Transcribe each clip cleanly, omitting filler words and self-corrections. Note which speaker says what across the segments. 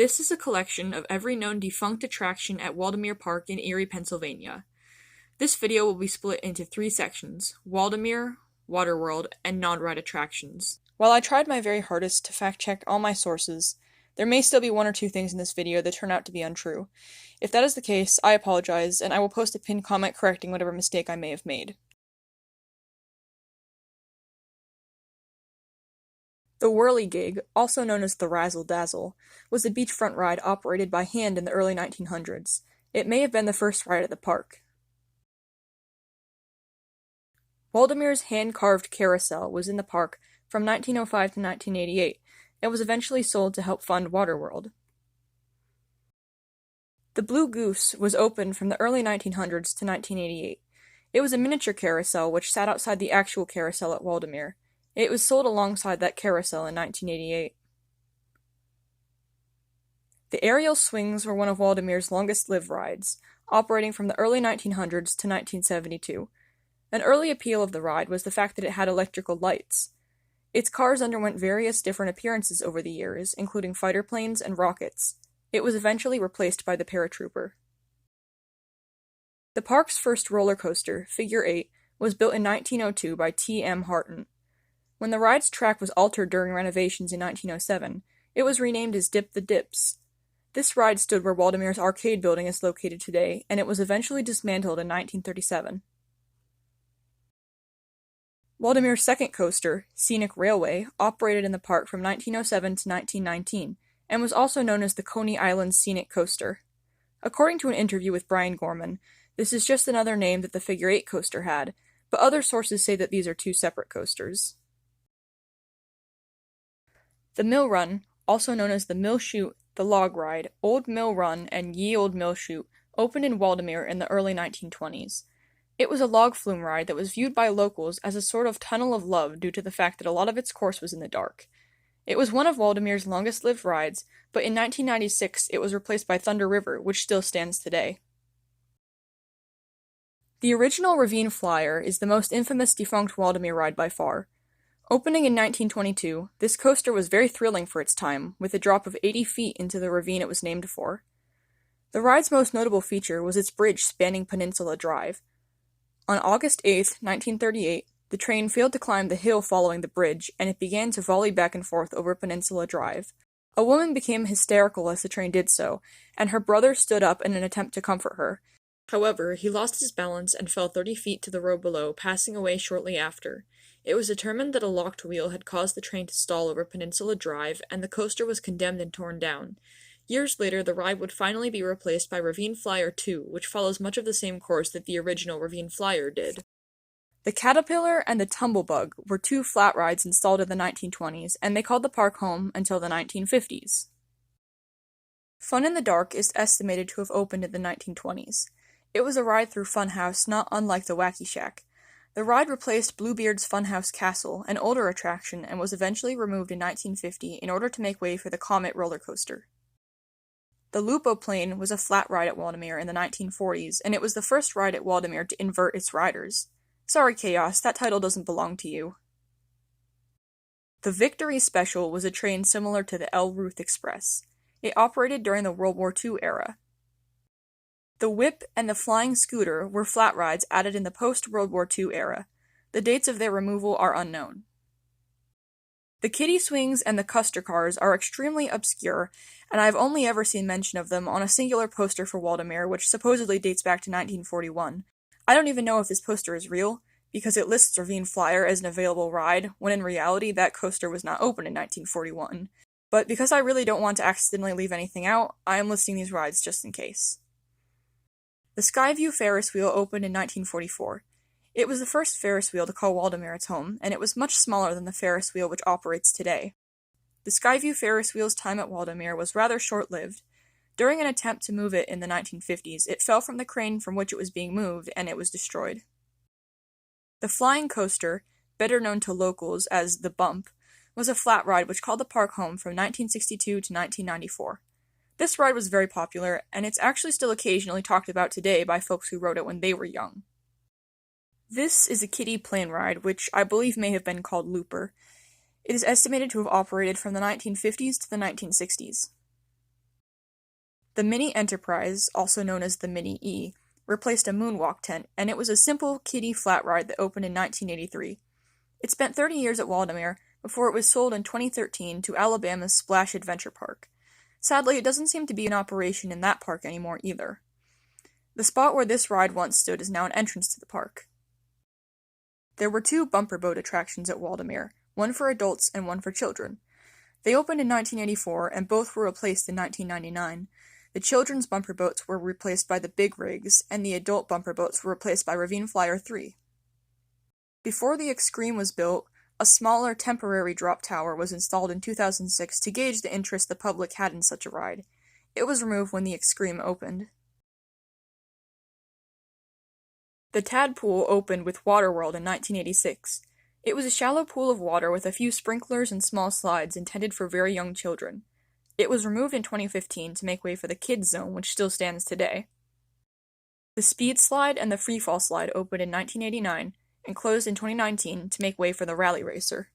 Speaker 1: This is a collection of every known defunct attraction at Waldameer Park in Erie, Pennsylvania. This video will be split into 3 sections: Waldameer, Waterworld, and non-ride attractions. While I tried my very hardest to fact-check all my sources, there may still be 1 or 2 things in this video that turn out to be untrue. If that is the case, I apologize, and I will post a pinned comment correcting whatever mistake I may have made. The Whirligig, also known as the Razzle Dazzle, was a beachfront ride operated by hand in the early 1900s. It may have been the first ride at the park. Waldameer's hand-carved carousel was in the park from 1905 to 1988, and was eventually sold to help fund Waterworld. The Blue Goose was opened from the early 1900s to 1988. It was a miniature carousel which sat outside the actual carousel at Waldameer. It was sold alongside that carousel in 1988. The aerial swings were one of Waldameer's longest-lived rides, operating from the early 1900s to 1972. An early appeal of the ride was the fact that it had electrical lights. Its cars underwent various different appearances over the years, including fighter planes and rockets. It was eventually replaced by the paratrooper. The park's first roller coaster, Figure 8, was built in 1902 by T.M. Harton. When the ride's track was altered during renovations in 1907, it was renamed as Dip the Dips. This ride stood where Waldameer's arcade building is located today, and it was eventually dismantled in 1937. Waldameer's second coaster, Scenic Railway, operated in the park from 1907 to 1919, and was also known as the Coney Island Scenic Coaster. According to an interview with Brian Gorman, this is just another name that the Figure 8 coaster had, but other sources say that these are 2 separate coasters. The Mill Run, also known as the Mill Chute, the Log Ride, Old Mill Run, and Ye Old Mill Chute, opened in Waldameer in the early 1920s. It was a log flume ride that was viewed by locals as a sort of tunnel of love due to the fact that a lot of its course was in the dark. It was one of Waldameer's longest-lived rides, but in 1996 it was replaced by Thunder River, which still stands today. The original Ravine Flyer is the most infamous defunct Waldameer ride by far. Opening in 1922, this coaster was very thrilling for its time, with a drop of 80 feet into the ravine it was named for. The ride's most notable feature was its bridge spanning Peninsula Drive. On August 8, 1938, the train failed to climb the hill following the bridge, and it began to volley back and forth over Peninsula Drive. A woman became hysterical as the train did so, and her brother stood up in an attempt to comfort her. However, he lost his balance and fell 30 feet to the road below, passing away shortly after. It was determined that a locked wheel had caused the train to stall over Peninsula Drive, and the coaster was condemned and torn down. Years later, the ride would finally be replaced by Ravine Flyer 2, which follows much of the same course that the original Ravine Flyer did. The Caterpillar and the Tumblebug were 2 flat rides installed in the 1920s, and they called the park home until the 1950s. Fun in the Dark is estimated to have opened in the 1920s. It was a ride through Funhouse not unlike the Wacky Shack. The ride replaced Bluebeard's Funhouse Castle, an older attraction, and was eventually removed in 1950 in order to make way for the Comet roller coaster. The Lupoplane was a flat ride at Waldameer in the 1940s, and it was the first ride at Waldameer to invert its riders. Sorry, Chaos, that title doesn't belong to you. The Victory Special was a train similar to the El Ruth Express. It operated during the World War II era. The Whip and the Flying Scooter were flat rides added in the post-World War II era. The dates of their removal are unknown. The Kiddie Swings and the Custer Cars are extremely obscure, and I have only ever seen mention of them on a singular poster for Waldameer, which supposedly dates back to 1941. I don't even know if this poster is real, because it lists Ravine Flyer as an available ride, when in reality that coaster was not open in 1941. But because I really don't want to accidentally leave anything out, I am listing these rides just in case. The Skyview Ferris wheel opened in 1944. It was the first Ferris wheel to call Waldameer its home, and it was much smaller than the Ferris wheel which operates today. The Skyview Ferris wheel's time at Waldameer was rather short-lived. During an attempt to move it in the 1950s, it fell from the crane from which it was being moved, and it was destroyed. The Flying Coaster, better known to locals as the Bump, was a flat ride which called the park home from 1962 to 1994. This ride was very popular, and it's actually still occasionally talked about today by folks who rode it when they were young. This is a kiddie plane ride, which I believe may have been called Looper. It is estimated to have operated from the 1950s to the 1960s. The Mini Enterprise, also known as the Mini E, replaced a moonwalk tent, and it was a simple kiddie flat ride that opened in 1983. It spent 30 years at Waldameer before it was sold in 2013 to Alabama's Splash Adventure Park. Sadly, it doesn't seem to be in operation in that park anymore either. The spot where this ride once stood is now an entrance to the park. There were 2 bumper boat attractions at Waldameer, one for adults and one for children. They opened in 1984 and both were replaced in 1999. The children's bumper boats were replaced by the big rigs, and the adult bumper boats were replaced by Ravine Flyer 3. Before the Extreme was built, a smaller temporary drop tower was installed in 2006 to gauge the interest the public had in such a ride. It was removed when the Extreme opened. The Tadpool opened with Waterworld in 1986. It was a shallow pool of water with a few sprinklers and small slides intended for very young children. It was removed in 2015 to make way for the Kids Zone, which still stands today. The Speed Slide and the Freefall Slide opened in 1989 and closed in 2019 to make way for the Rally Racer.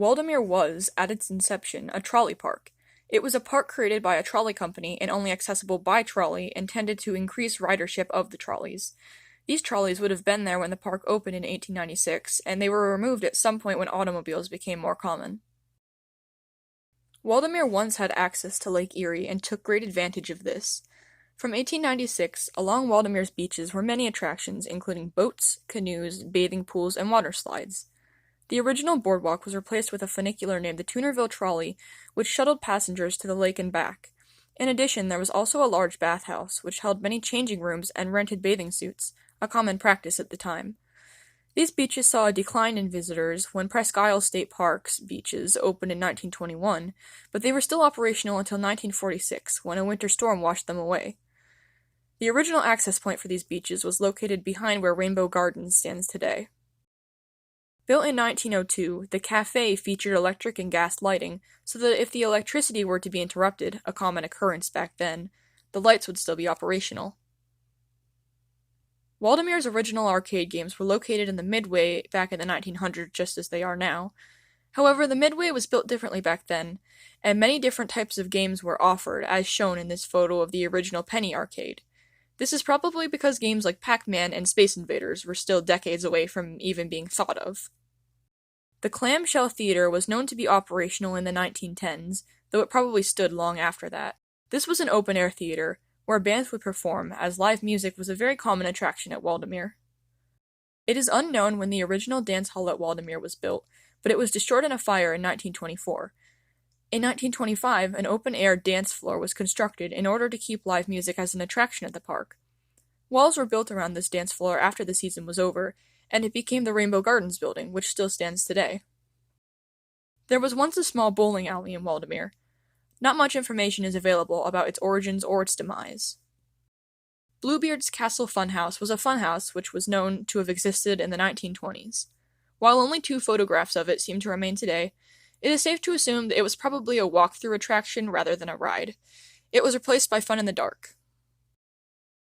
Speaker 1: Waldameer was, at its inception, a trolley park. It was a park created by a trolley company and only accessible by trolley, intended to increase ridership of the trolleys. These trolleys would have been there when the park opened in 1896, and they were removed at some point when automobiles became more common. Waldameer once had access to Lake Erie and took great advantage of this. From 1896, along Waldameer's beaches were many attractions, including boats, canoes, bathing pools, and water slides. The original boardwalk was replaced with a funicular named the Tunerville Trolley, which shuttled passengers to the lake and back. In addition, there was also a large bathhouse, which held many changing rooms and rented bathing suits, a common practice at the time. These beaches saw a decline in visitors when Presque Isle State Park's beaches opened in 1921, but they were still operational until 1946, when a winter storm washed them away. The original access point for these beaches was located behind where Rainbow Gardens stands today. Built in 1902, the café featured electric and gas lighting, so that if the electricity were to be interrupted, a common occurrence back then, the lights would still be operational. Waldameer's original arcade games were located in the Midway back in the 1900s, just as they are now. However, the Midway was built differently back then, and many different types of games were offered, as shown in this photo of the original Penny Arcade. This is probably because games like Pac-Man and Space Invaders were still decades away from even being thought of. The Clamshell Theater was known to be operational in the 1910s, though it probably stood long after that. This was an open-air theater, where bands would perform, as live music was a very common attraction at Waldameer. It is unknown when the original dance hall at Waldameer was built, but it was destroyed in a fire in 1924. In 1925, an open-air dance floor was constructed in order to keep live music as an attraction at the park. Walls were built around this dance floor after the season was over, and it became the Rainbow Gardens building, which still stands today. There was once a small bowling alley in Waldameer. Not much information is available about its origins or its demise. Bluebeard's Castle Funhouse was a funhouse which was known to have existed in the 1920s. While only 2 photographs of it seem to remain today, it is safe to assume that it was probably a walk-through attraction rather than a ride. It was replaced by Fun in the Dark.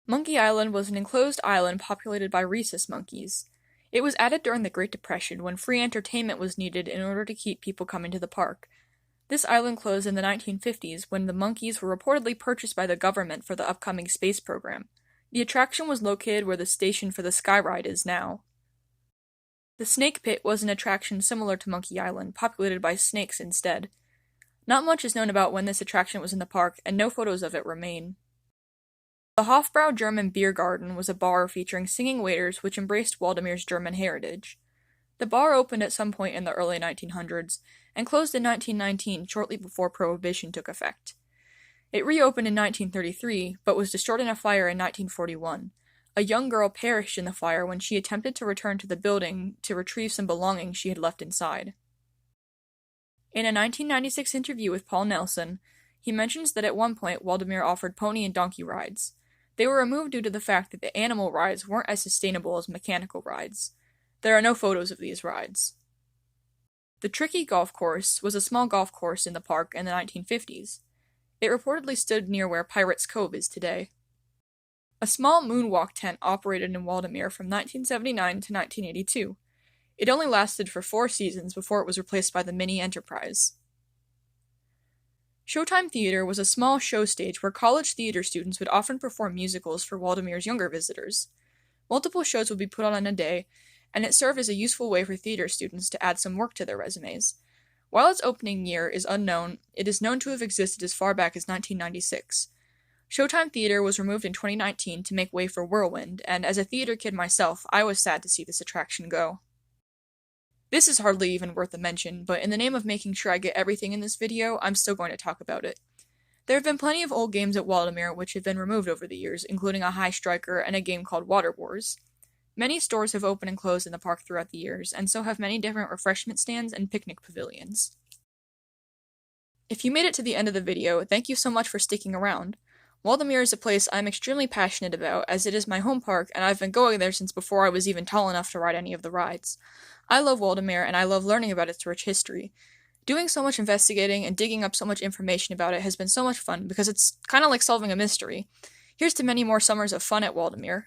Speaker 1: Monkey Island was an enclosed island populated by rhesus monkeys. It was added during the Great Depression when free entertainment was needed in order to keep people coming to the park. This island closed in the 1950s when the monkeys were reportedly purchased by the government for the upcoming space program. The attraction was located where the station for the Skyride is now. The Snake Pit was an attraction similar to Monkey Island, populated by snakes instead. Not much is known about when this attraction was in the park, and no photos of it remain. The Hofbrau German Beer Garden was a bar featuring singing waiters which embraced Waldameer's German heritage. The bar opened at some point in the early 1900s, and closed in 1919, shortly before Prohibition took effect. It reopened in 1933, but was destroyed in a fire in 1941. A young girl perished in the fire when she attempted to return to the building to retrieve some belongings she had left inside. In a 1996 interview with Paul Nelson, he mentions that at one point Waldameer offered pony and donkey rides. They were removed due to the fact that the animal rides weren't as sustainable as mechanical rides. There are no photos of these rides. The Tricky Golf Course was a small golf course in the park in the 1950s. It reportedly stood near where Pirates Cove is today. A small moonwalk tent operated in Waldameer from 1979 to 1982. It only lasted for 4 seasons before it was replaced by the Mini Enterprise. Showtime Theater was a small show stage where college theater students would often perform musicals for Waldameer's younger visitors. Multiple shows would be put on in a day, and it served as a useful way for theater students to add some work to their resumes. While its opening year is unknown, it is known to have existed as far back as 1996. Showtime Theater was removed in 2019 to make way for Whirlwind, and as a theater kid myself, I was sad to see this attraction go. This is hardly even worth a mention, but in the name of making sure I get everything in this video, I'm still going to talk about it. There have been plenty of old games at Waldameer which have been removed over the years, including a High Striker and a game called Water Wars. Many stores have opened and closed in the park throughout the years, and so have many different refreshment stands and picnic pavilions. If you made it to the end of the video, thank you so much for sticking around. Waldameer is a place I'm extremely passionate about, as it is my home park, and I've been going there since before I was even tall enough to ride any of the rides. I love Waldameer, and I love learning about its rich history. Doing so much investigating and digging up so much information about it has been so much fun, because it's kind of like solving a mystery. Here's to many more summers of fun at Waldameer.